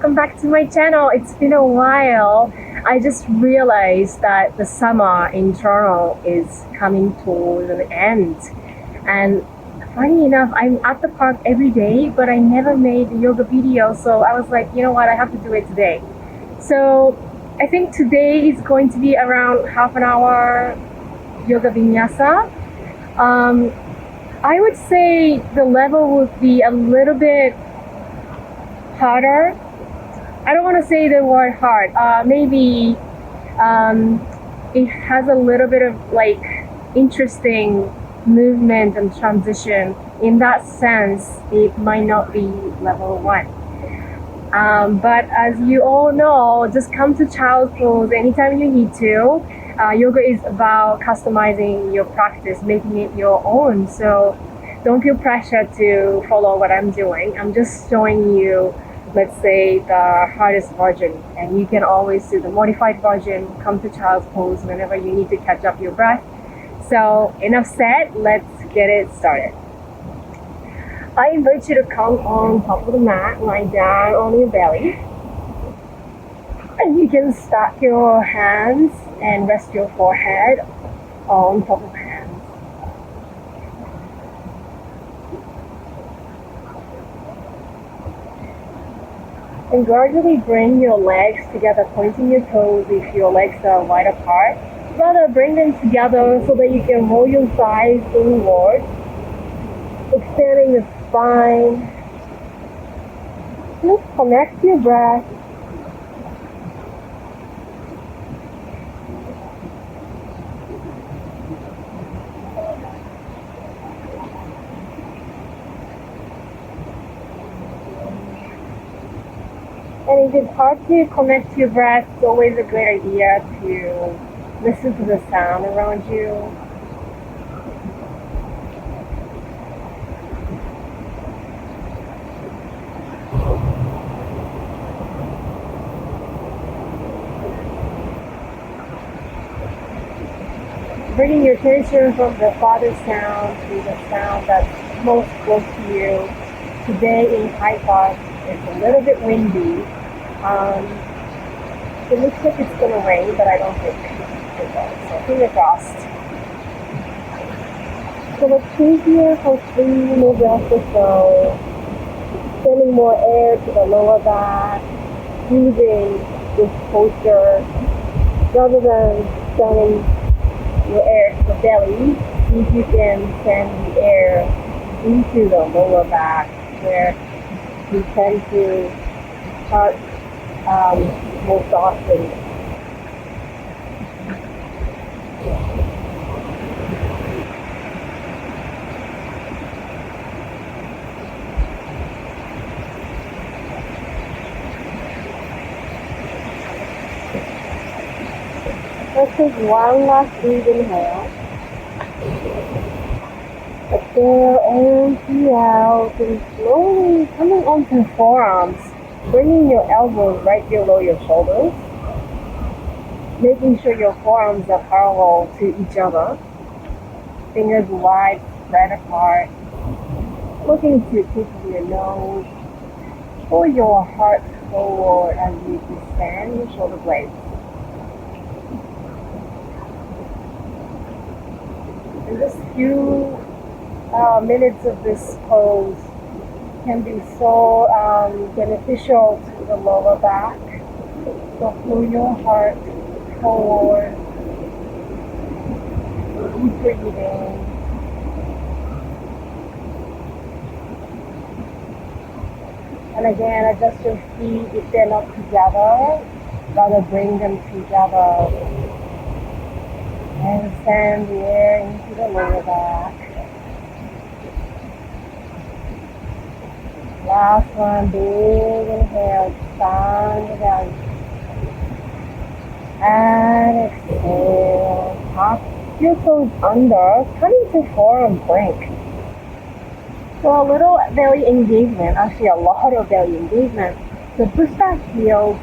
welcome back to my channel. It's been a while. I just realized that the summer in Toronto is coming towards an end. And funny enough, I'm at the park every day, but I never made a yoga video. So I was like, you know what, I have to do it today. So I think today is going to be around half an hour yoga vinyasa. I would say the level would be a little bit harder. I don't want to say the word hard. Maybe it has a little bit of like interesting movement and transition. In that sense, it might not be level 1. But as you all know, just come to Child's Pose anytime you need to. Yoga is about customizing your practice, making it your own. So don't feel pressure to follow what I'm doing. I'm just showing you, let's say, the hardest version. And you can always do the modified version. Come to Child's Pose whenever you need to catch up your breath. So enough said, let's get it started. I invite you to come on top of the mat, lie down on your belly. And you can stack your hands and rest your forehead on top of hands. And gradually bring your legs together, pointing your toes if your legs are wide apart. Rather, bring them together so that you can roll your thighs inward, extending the spine. Just connect to your breath. And if it's hard to connect to your breath, it's always a great idea to listen to the sound around you. Bringing your attention from the farthest sound to the sound that's most close to you. Today in Hyde Park, it's a little bit windy. It looks like it's going to rain, but I don't think it will. So fingers crossed. So let's stay here for 3 more breaths or so. Sending more air to the lower back. Using this posture. Rather than sending your air to the belly, see if you can send the air into the lower back where you tend to start most often. Let's take one last deep inhale. Exhale and breathe out, and slowly coming onto forearms, bringing your elbows right below your shoulders, making sure your forearms are parallel to each other, fingers wide, spread apart, looking to the tip of your nose, pull your heart forward as you descend your shoulder blades. And just few minutes of this pose can be so beneficial to the lower back. So pull your heart forward, deep breathing. And again, adjust your feet if they're not together, rather bring them together. And send the air into the lower back. Last one, big inhale, expand the belly. And exhale, tuck your toes under, coming to forearm plank. So a little belly engagement, actually a lot of belly engagement. So push that heel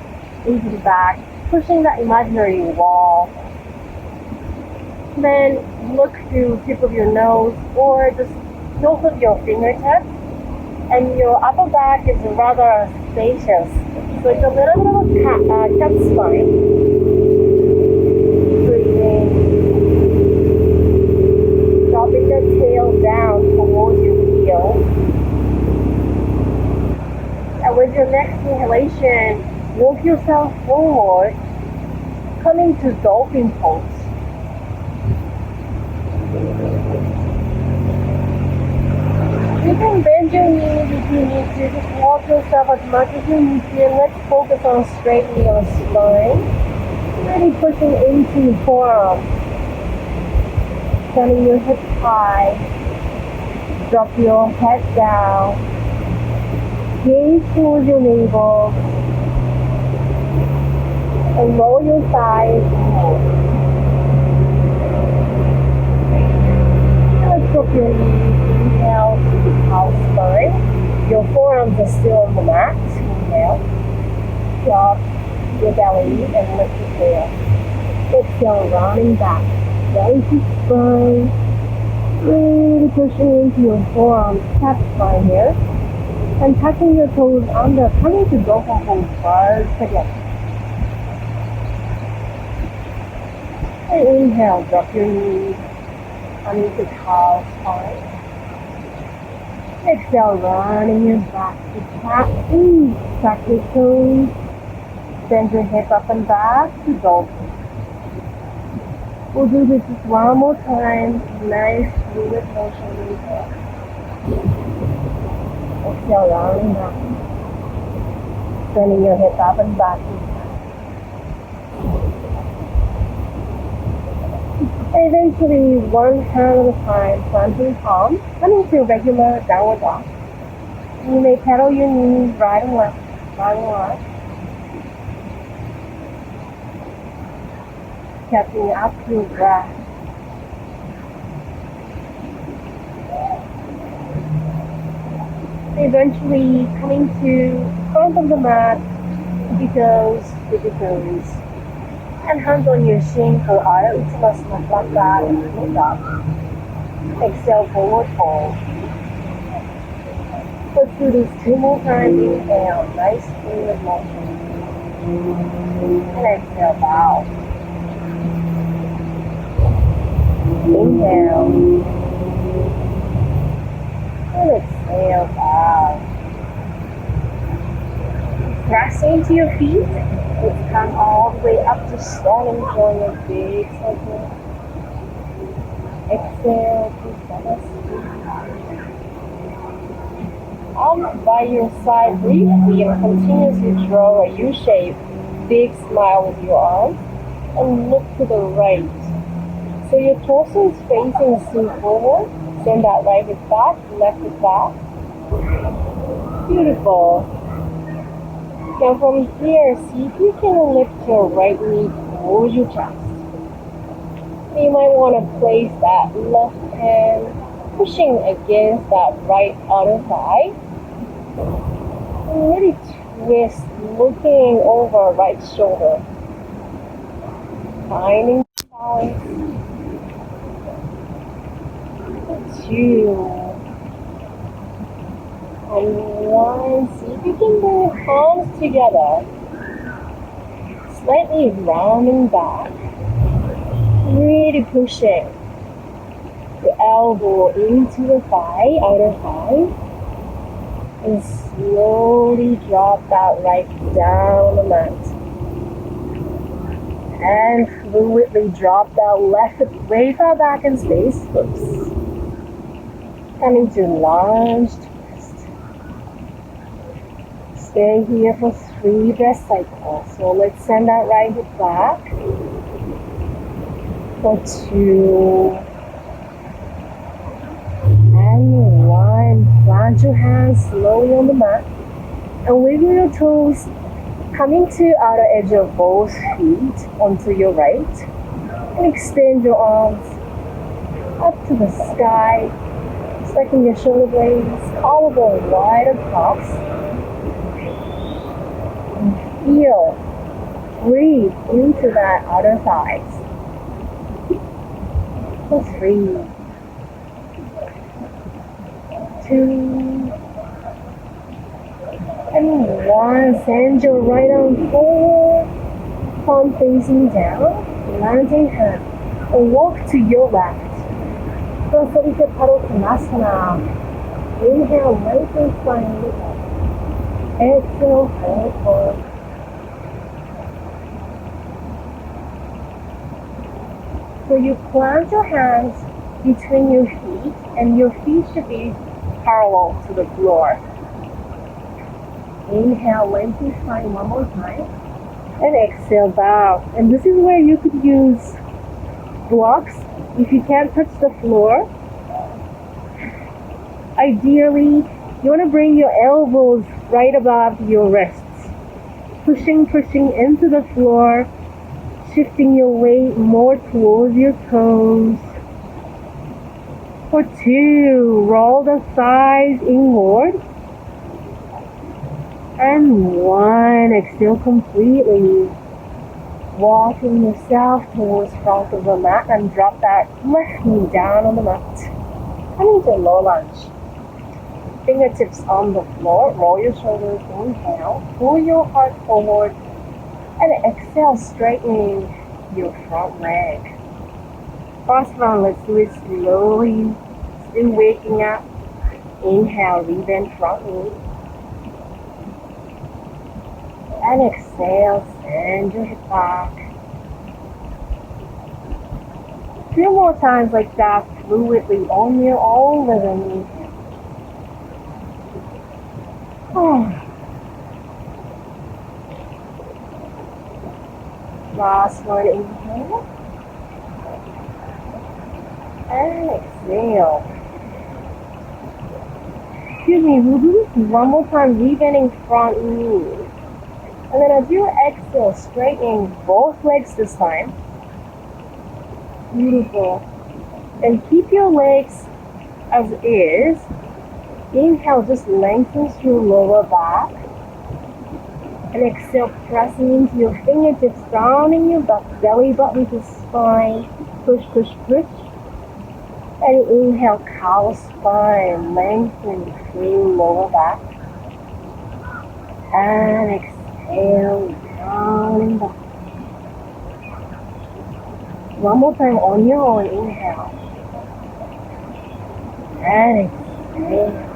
into the back, pushing that imaginary wall. Then look to tip of your nose or just nose of your fingertips And your upper back is rather spacious. So it's a little bit of a cat spine. Breathing. Dropping the tail down towards your heel. And with your next inhalation, walk yourself forward, coming to dolphin pose. You can bend your knees if you need to. Just walk yourself as much as you need to. And let's focus on straightening your spine. Really pushing into your forearm. Turning your hips high. Drop your head down. Gaze towards your navel. And roll your thighs forward. Let's drop your knees. Inhale to the cow spine. Your forearms are still on the mat. Inhale. Drop your belly and lift your tail. Exhale, rounding back. Belly to spine. Really pushing into your forearms. Cat spine here. And tucking your toes under. Coming to dolphin pose first again. And inhale, drop your knees. Coming to cow spine. Exhale, running your back to cat. Tuck your toes. Bend your hips up and back to dolphin. We'll do this just one more time. Nice fluid motion. Inhale. Exhale, rounding back. Bending your hips up and back. Eventually, one hand at a time, planting palm, coming to regular downward dog. You may pedal your knees right and left, right and left. Catching up to your breath. Eventually, coming to front of the mat, tippy toes. And hands on your shin for Adho Uttanasana, like that, and lift up. Exhale, forward fold. Let's do this 2 more times. Inhale, nice fluid motion. And exhale, bow. Inhale. And exhale, bow. Press into your feet. Let's come all the way up to standing, join a big circle. Exhale to arm by your side briefly and continuously draw a U shape. Big smile with your arm and look to the right. So your torso is facing forward. Send that right hip back, left hip back. Beautiful. Now from here, see if you can lift your right knee towards your chest. You might want to place that left hand pushing against that right outer thigh. And really twist, looking over right shoulder. Finding balance. 2. And 1, see if you can bring your palms together, slightly rounding back, really pushing the elbow into the thigh, outer thigh, and slowly drop that right down on the mat. And fluidly drop that left way far back in space, oops. Coming to lunge. Stay here for 3 breath cycles. So let's send that right hip back. For 2. And 1. Plant your hands slowly on the mat. And wiggle your toes, coming to outer edge of both feet onto your right. And extend your arms up to the sky. Stacking your shoulder blades, collarbone wide across. Feel, breathe into that outer thighs. For 3, 2, And one, send your right arm forward, palm facing down, landing hand, and walk to your left. Bug SUBTITLE. Inhale, lengthen spine, look up. Exhale, hand forward. So you plant your hands between your feet, and your feet should be parallel to the floor. Inhale, lengthen spine one more time. And exhale, bow. And this is where you could use blocks if you can't touch the floor. Ideally, you want to bring your elbows right above your wrists. Pushing into the floor, shifting your weight more towards your toes. For 2, roll the thighs inward. And 1, exhale completely. Walking yourself towards front of the mat and drop that left knee down on the mat. Coming to low lunge. Fingertips on the floor, roll your shoulders, inhale, pull your heart forward, and exhale, straightening your front leg. Last one, let's do it slowly, still waking up. Inhale, rebend front knee. And exhale, send your hip back. 2 more times like that, fluidly on your own rhythm. Last one, inhale. And exhale. Excuse me, we'll do this one more time, rebending front knee. And then as you exhale, straightening both legs this time. Beautiful. And keep your legs as is. Inhale, just lengthens your lower back. And exhale, pressing into your fingertips, rounding your belly button to spine. Push, push, push. And inhale, cow spine, lengthen through lower back. And exhale, down and back. One more time on your own, inhale. And exhale.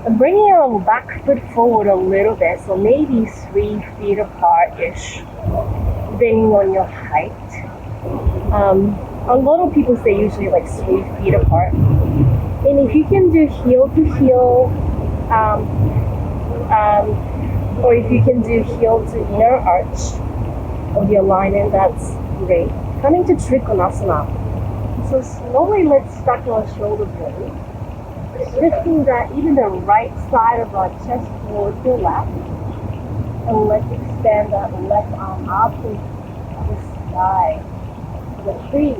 And bring your back foot forward a little bit, so maybe 3 feet apart-ish, depending on your height. A lot of people say usually like 3 feet apart. And if you can do heel to heel, or if you can do heel to inner arch of your alignment, that's great. Coming to Trikonasana. So slowly let's stack our shoulder blades. Lifting that even the right side of our chest towards the left. And let's extend that left arm up to the sky. The 3.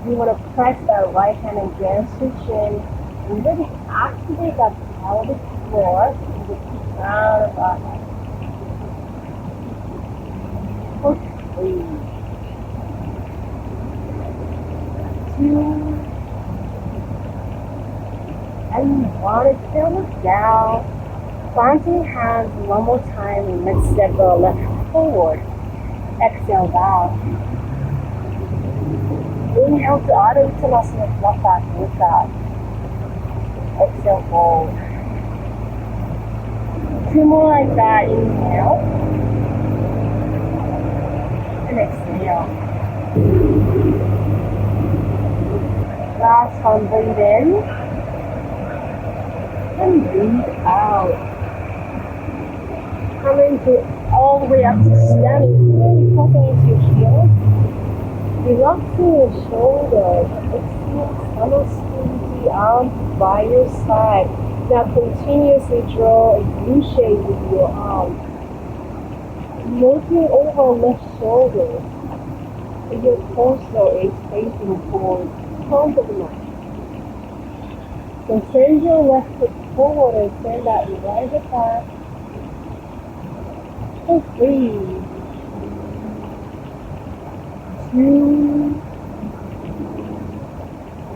You want to press that right hand against your chin and really activate that pelvic floor to the crown of our head. For 3, 2, and 1. Exhale, look down. Planting hands one more time, and let's step the left forward. Exhale, bow. Inhale to Adho Uttanasana, flat back, look up. Exhale, fold. 2 more like that, inhale. And exhale. Last one, breathe in. And breathe out. Coming to all the way up to standing, really pressing into your heels. Relaxing your shoulders. Exhale, stomach squeeze the arms by your side. Now continuously draw a U shape with your arms. Looking over left shoulder. And your torso is facing forward, front of the mat. So send your left foot forward and send that right hip back. And 3, 2,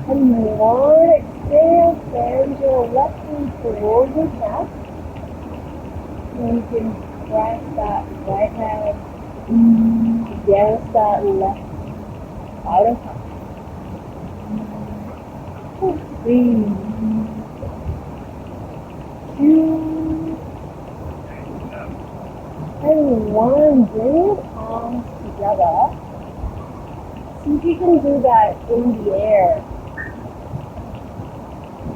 and 1. exhale, bend your left knee towards your chest. And you can press that right hand against that left outer thigh. Breathe. 2 and 1. Bring your palms together. See if you can do that in the air.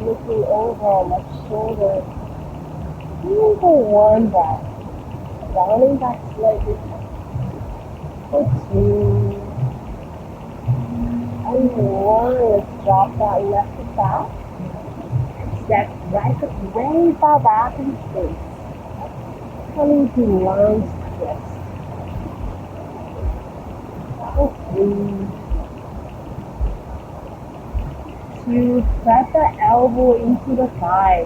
Looking over on my shoulder. Even for 1 breath. Rounding back slightly. For 2. And 1. Let's drop that left foot back. Step right foot way far back in space. Coming to lunge twist. For 3. 2. Press the elbow into the thigh.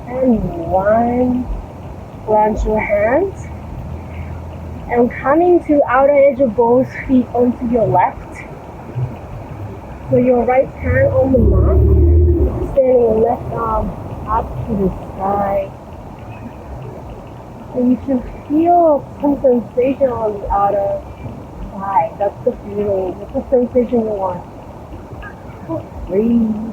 And 1. Launch your hands. And coming to outer edge of both feet onto your left. So your right hand on the mat. Extending your left arm up to the sky. And you should feel some sensation on the outer thigh. That's the feeling. That's the sensation you want. Breathe.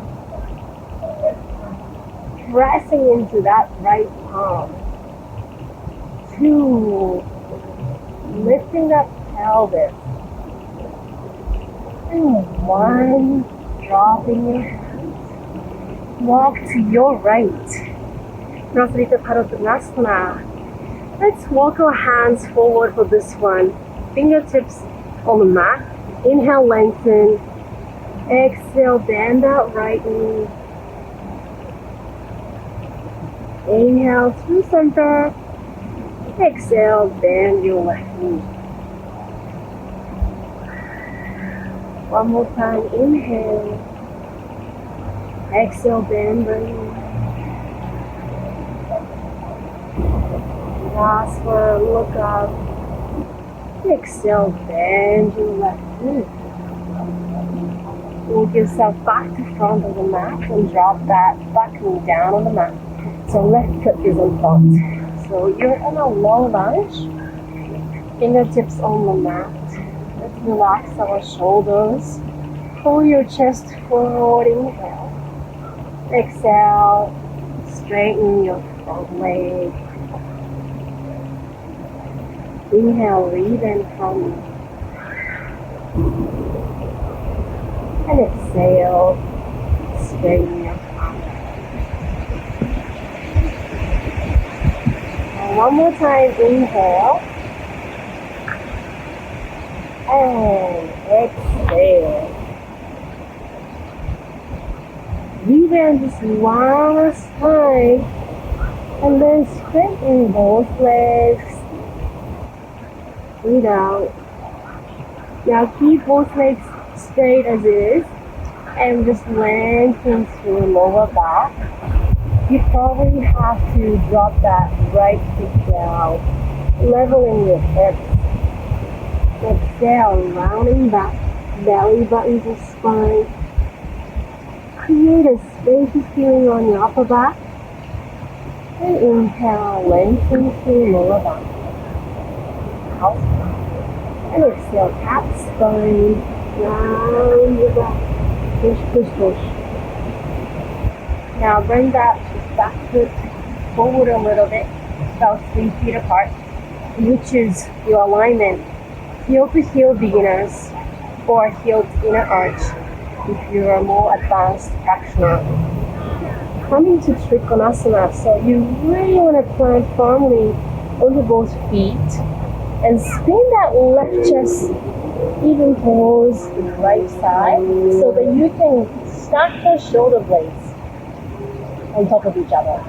Pressing into that right palm. 2. Lifting that pelvis. And 1. Dropping your hands. Walk to your right. Prasarita Padottanasana. Let's walk our hands forward for this one. Fingertips on the mat. Inhale, lengthen. Exhale, bend that right knee. Inhale to center. Exhale, bend your left knee. One more time, inhale. Exhale, bend the knee. Last one, look up. Exhale, bend your left knee. Walk yourself back to front of the mat and drop that back knee down on the mat. So left foot is on front. So you're in a low lunge. Fingertips on the mat. Let's relax our shoulders. Pull your chest forward, inhale. Exhale, straighten your front leg. Inhale, re-bend from. And exhale, straighten your front. And one more time, inhale. And exhale. Re-bend this last time. And then straighten both legs. Breathe out. Now keep both legs straight as is. And just lengthen through lower back. You probably have to drop that right foot down. Leveling your hips. Exhale, rounding back. Belly button to spine. Create a spacious feeling on your upper back. And inhale, lengthen through lower back. Out. And exhale, tap spine. Round your back. Push, push, push. Now bring that back foot forward a little bit. About 3 feet apart. Which is your alignment. Heel to heel beginners. Or heel to inner arch. If you're a more advanced practitioner. Coming to Trikonasana, so you really want to plant firmly onto both feet and spin that left chest even towards the right side so that you can stack the shoulder blades on top of each other.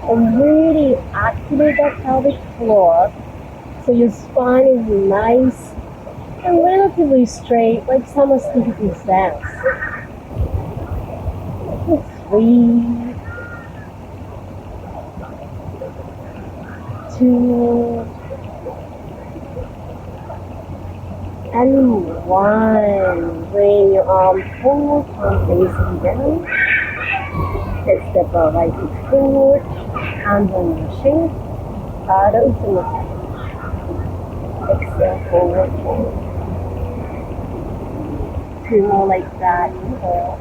And really activate that pelvic floor so your spine is nice and relatively straight, like summer sleeping stance. 3, 2, And one. Bring your arms forward, palm facing down. Let's step our right foot forward, hands on your shin. Open the head. Exhale, forward, forward. Two more like that. Inhale.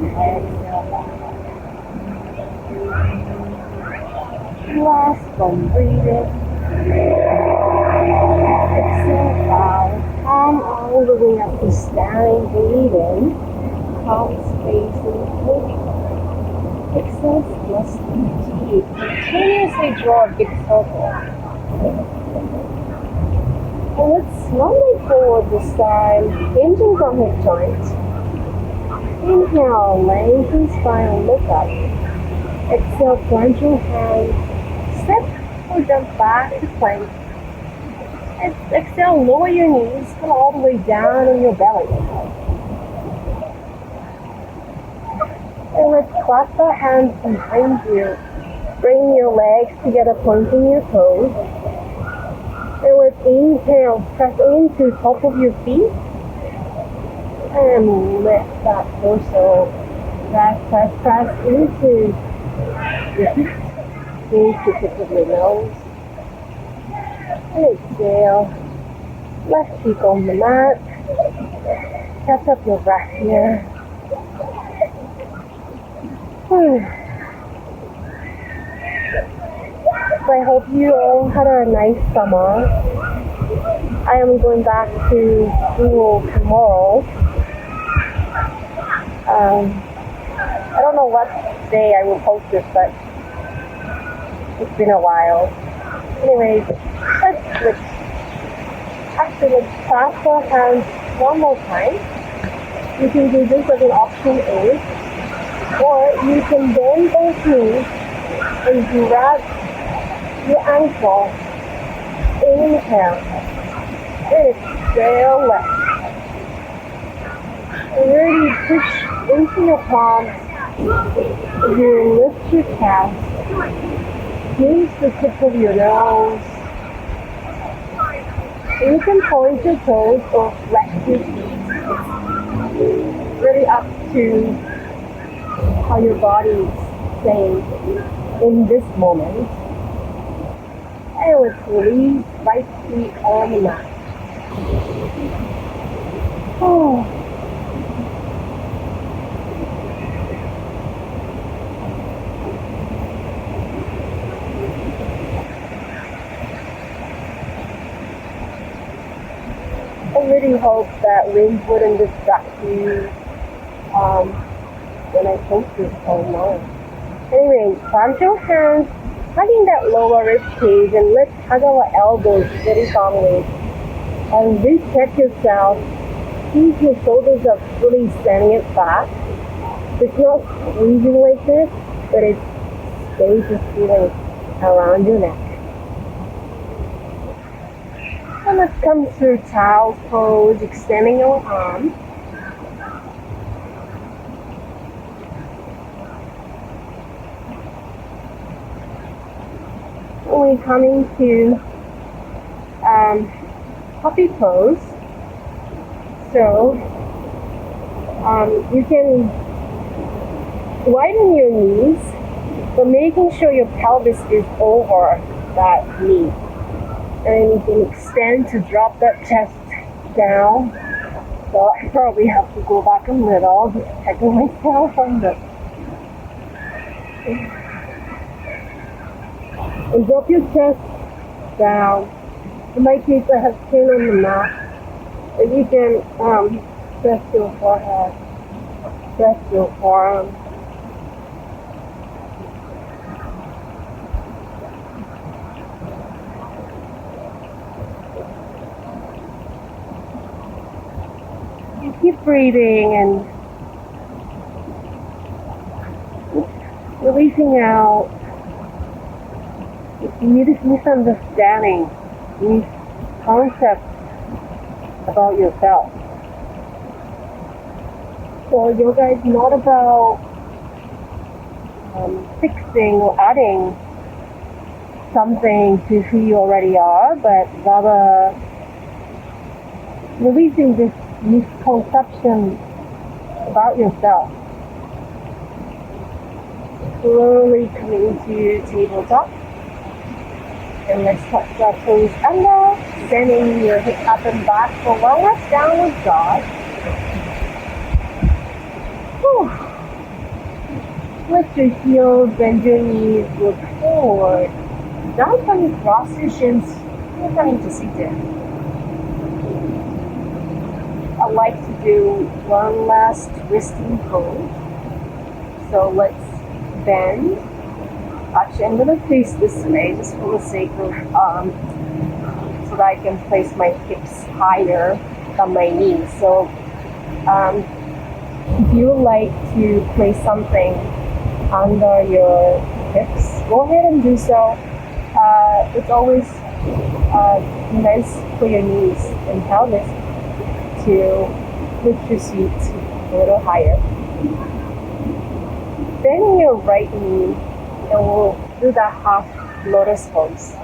Exhale, back. Last one, breathe in. Exhale, bow. Palm all the way up to standing. Breathe in. Palms facing forward. Exhale, plus deep. Continuously draw a big circle. And let's slowly forward this time, hinging from hip joints. Inhale, lengthen spine, look up. Exhale, plunge your hands, step or jump back to plank. Exhale, lower your knees, come all the way down on your belly. And let's clasp our hands behind you. Bring your legs together, pointing your toes. And let's inhale, press into top of your feet. And lift that torso. Press into your feet. Into the tip of your nose. And exhale. Left cheek on the mat. Catch up your breath here. So I hope you all had a nice summer. I am going back to school tomorrow. I don't know what day I will post this, but it's been a while. Anyways, let's clasp our hands one more time. You can do this as an option A. Or you can bend both knees and grab your ankle. Inhale. And exhale left. And really push into your palms. You lift your chest. Use the tip of your nose. And you can point your toes or flex your feet. Really up to how your body is saying in this moment. And let's release right feet on the mat. Oh. I really hope that wind wouldn't distract you when I post this online. Anyway, plant your hands, hugging that lower rib cage, and let's hug our elbows very firmly. And recheck yourself. See if your shoulders are fully standing it back. It's not squeezing like this, but it's space is feeling around your neck. And let's come through child's pose, extending your arms. We're coming to puppy pose. So you can widen your knees, but making sure your pelvis is over that knee. And you can extend to drop that chest down. So I probably have to go back a little, just checking myself on the. And drop your chest down. In my case, I have chin on the mat. And you can press your forehead, press your forearm. You keep breathing and releasing out. You need this misunderstanding, these concepts about yourself. So yoga is not about fixing or adding something to who you already are, but rather releasing this misconception about yourself. Slowly coming to tabletop. And let's touch our toes under, sending your hips up and back for one last downward dog. Lift your heels, bend your knees, look forward. Now come cross your shins, you're coming to seated. I like to do one last twisting pose. So let's bend. Actually, I'm going to face this way just for the sake of, so that I can place my hips higher than my knees. So if you would like to place something under your hips, go ahead and do so. It's always nice for your knees and pelvis to lift your seat a little higher. Bend your right knee and we'll do that half lotus pose.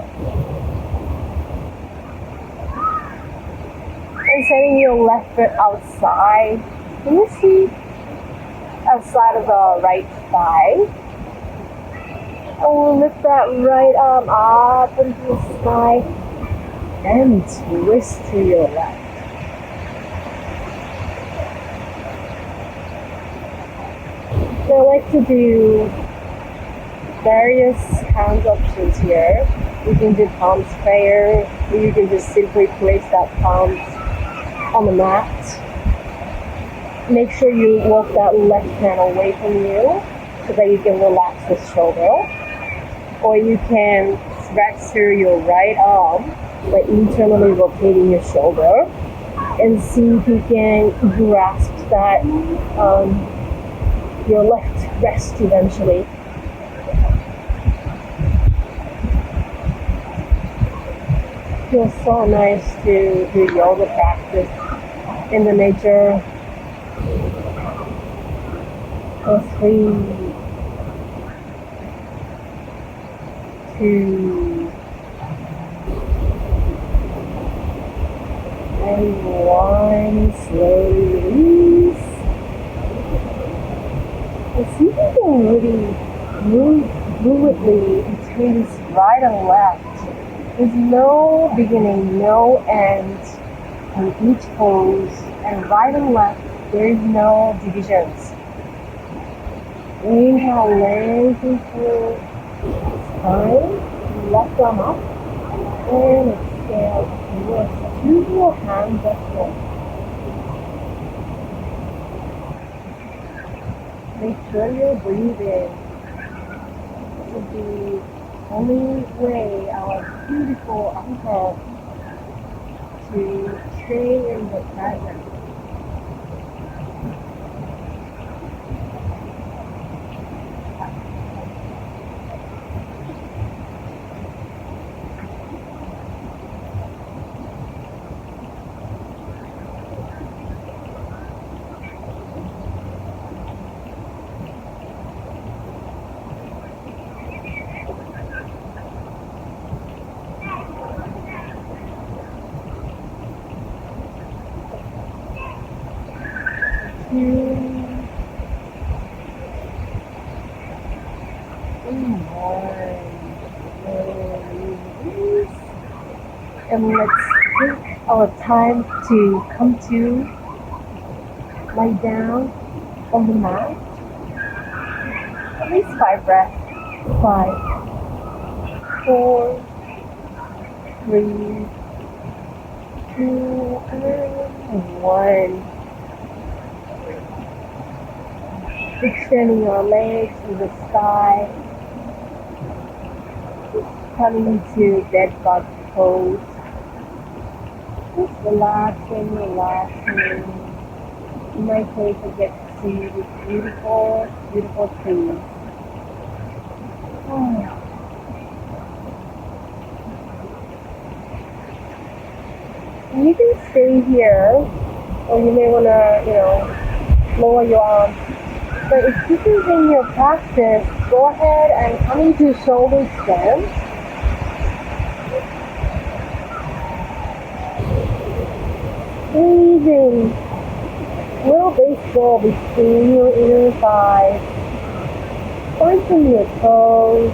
And setting your left foot outside. Can you see outside of the right thigh? And we'll lift that right arm up into the sky and twist to your left. So I like to do various hand options here. You can do palms prayer, or you can just simply place that palms on the mat. Make sure you walk that left hand away from you so that you can relax the shoulder. Or you can stretch through your right arm by internally rotating your shoulder and see if you can grasp that your left wrist eventually. Feels so nice to do yoga practice in the nature. So 3, 2, and 1. Slowly release. And see if you can really move fluidly between this right and left. There's no beginning, no end in each pose, and right and left, there is no divisions. Inhale, lengthen through spine, left arm up, and exhale, twist. Use your hands at home. Make sure you're breathing. This is the only way our beautiful uncle to stay in the present. And let's take our time to come to lie down on the mat. At least 5 breaths. 5, 4, 3, 2, and 1. Extending your legs to the sky. Coming to dead bug pose. Just relaxing. You might take a get to see this beautiful, beautiful trees. You can stay here, or you may want to, lower your arms. But if this is in your practice, go ahead and come into shoulder stance. squeezing little baseball between your inner thighs, pointing your toes.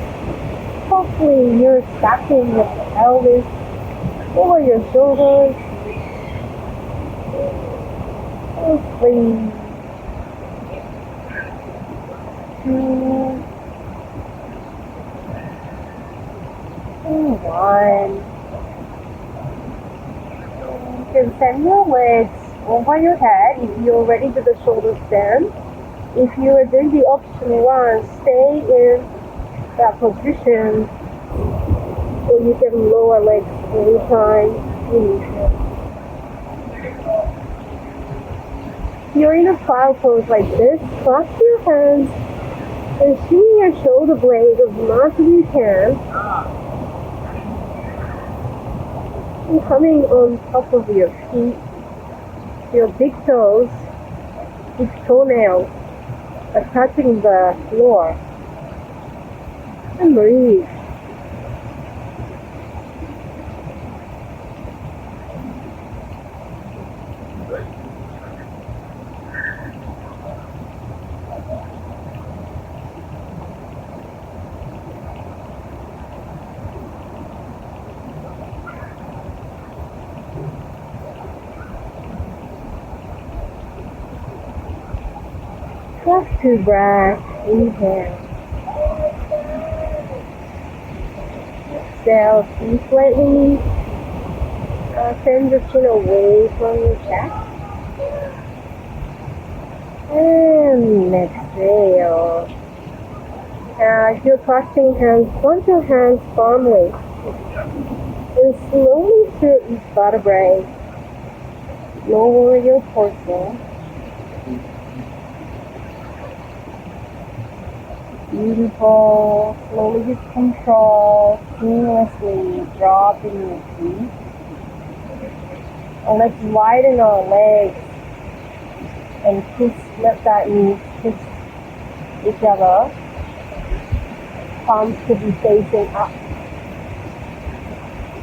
Hopefully you're stacking your pelvis over your shoulders. Three, two, and one. You can send your legs over your head if you're ready to the shoulder stand. If you are doing the option one, stay in that position, or you can lower legs anytime you need to. You're in a flower pose like this. Clasp your hands and swing your shoulder blades as much as you can. And coming on top of your feet, your big toes, big toenails are touching the floor. And breathe. Just 2 breaths, inhale. Exhale, slightly send the chin away from your chest. And exhale. If you're crossing hands, point your hands firmly. And slowly through each vertebrae, lower your torso. Beautiful. Slowly with control, seamlessly dropping your feet. And let's widen our legs and let that knee kiss each other. Palms to be facing up.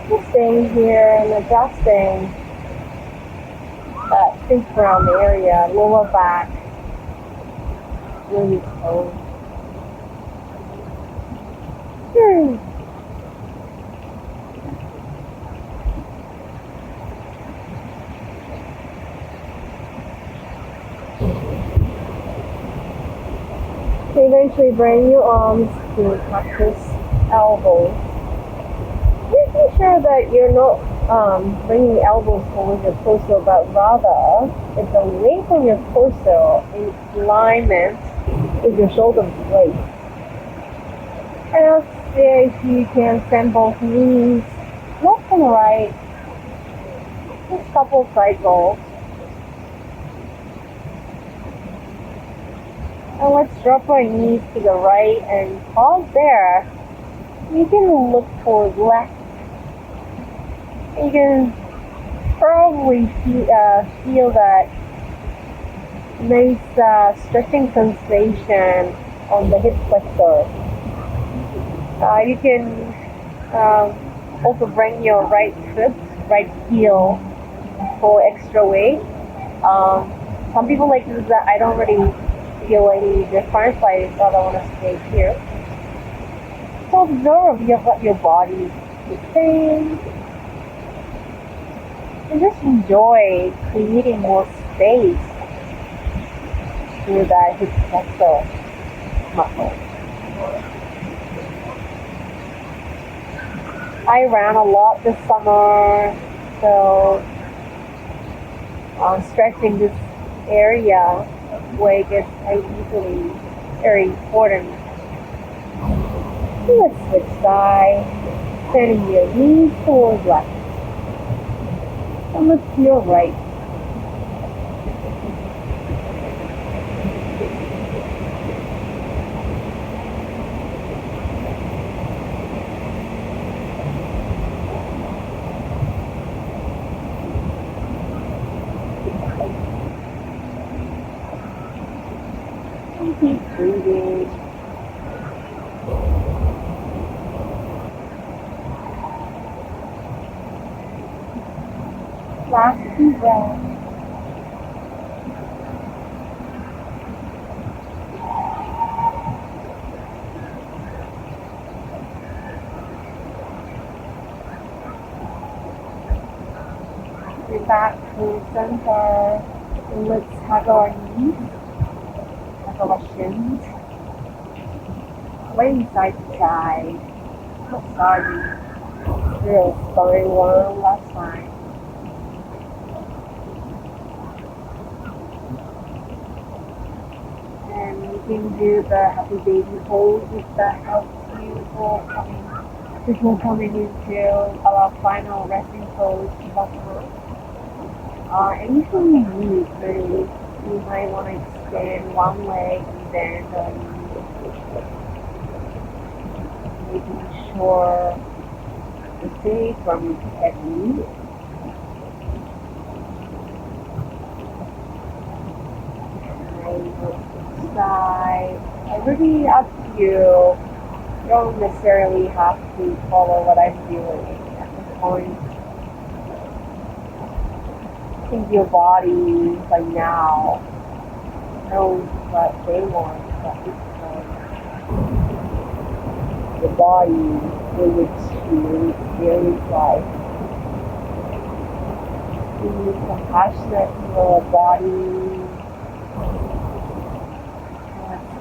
Just staying here and adjusting that sacrum area, lower back, really close. Eventually bring your arms to practice elbows. Making sure that you're not bringing elbows towards your torso, but rather it's away from your torso in alignment with your shoulder blades. And if you can send both knees left and right, just a couple cycles. And let's drop our knees to the right and pause there. You can look towards left. You can probably feel that nice stretching sensation on the hip flexor. You can also bring your right foot, right heel for extra weight. Some people like to do that. I don't really feel any difference, so I thought I want to stay here. So observe what your body is saying. And just enjoy creating more space through that hip flexor muscle. I ran a lot this summer, so stretching this area where it gets easily very important. Let's switch sides, sending your knees towards left. And look to your right. And keep breathing. Last 2 breaths. back to center. And let's hug our knees, hug our shins. Sway side to side. Massaging through spine one last time. And you can do the happy baby pose if that helps you before coming into our final resting pose. Anything you need, really. You might want to extend one leg and then making sure the stay from heavy. Side. Really up to you. You don't necessarily have to follow what I'm doing at this point. I think your body by now knows what they want at this point. The body in which you experience life. Be compassionate to your body.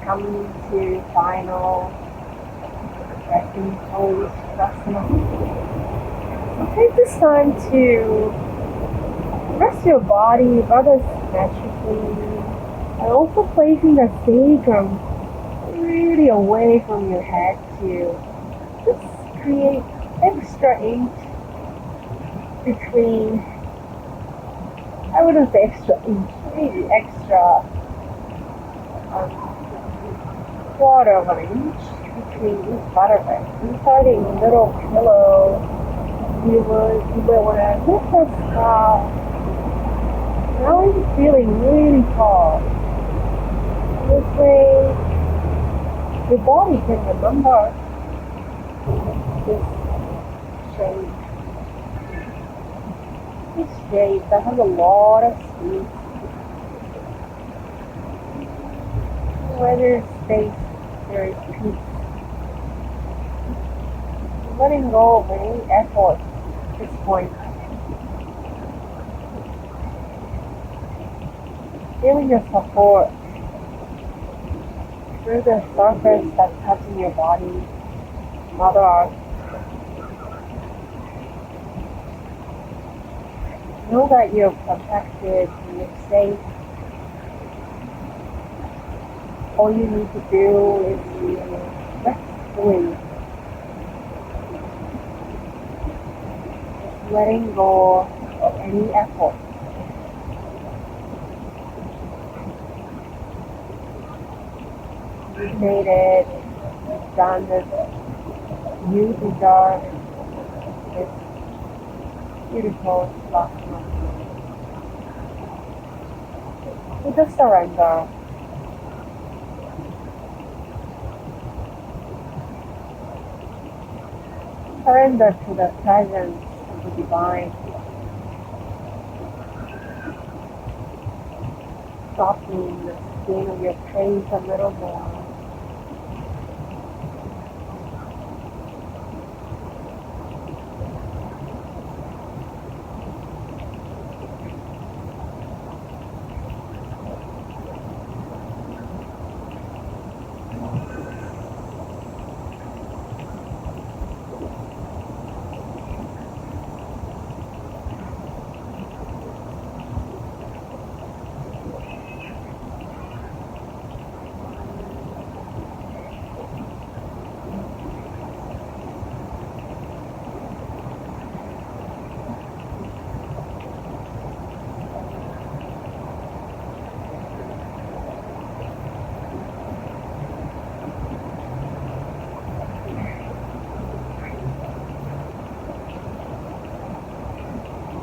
Coming to final resting pose. So take this time to rest your body rather symmetrically, and also placing the sacrum really away from your head to just create extra inch between, I wouldn't say extra inch, maybe extra quarter of an inch between each vertebrae. Inserting a little pillow, you will want to lift the scalp. Now I'm feeling really tall. This way, your body can remember this shape. This shape that has a lot of space. Where there's space, there is peace. Letting go of any effort at this point. Feeling your support through the surface that's touching your body, Mother Earth. Know that you're protected and you're safe. All you need to do is to rest fully. Just letting go of any effort. You've made it. You've done this. You deserve this beautiful last month. So just surrender. Surrender to the presence of the divine. Softening the skin of your face a little more.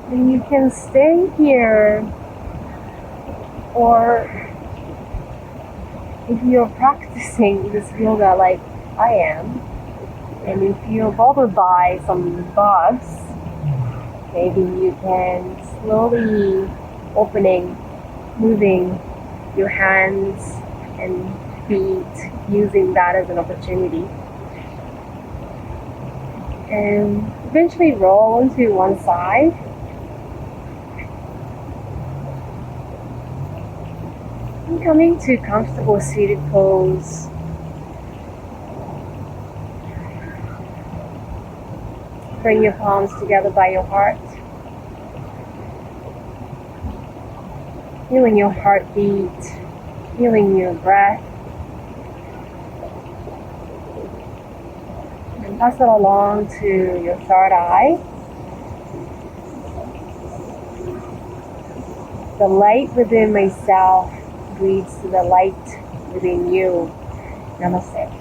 And you can stay here, or if you're practicing this yoga like I am, and if you're bothered by some bugs, maybe you can slowly moving your hands and feet, using that as an opportunity. And eventually roll onto one side. And coming to comfortable seated pose. Bring your palms together by your heart. Feeling your heartbeat, feeling your breath. And pass it along to your third eye. The light within myself leads to the light within you. Namaste.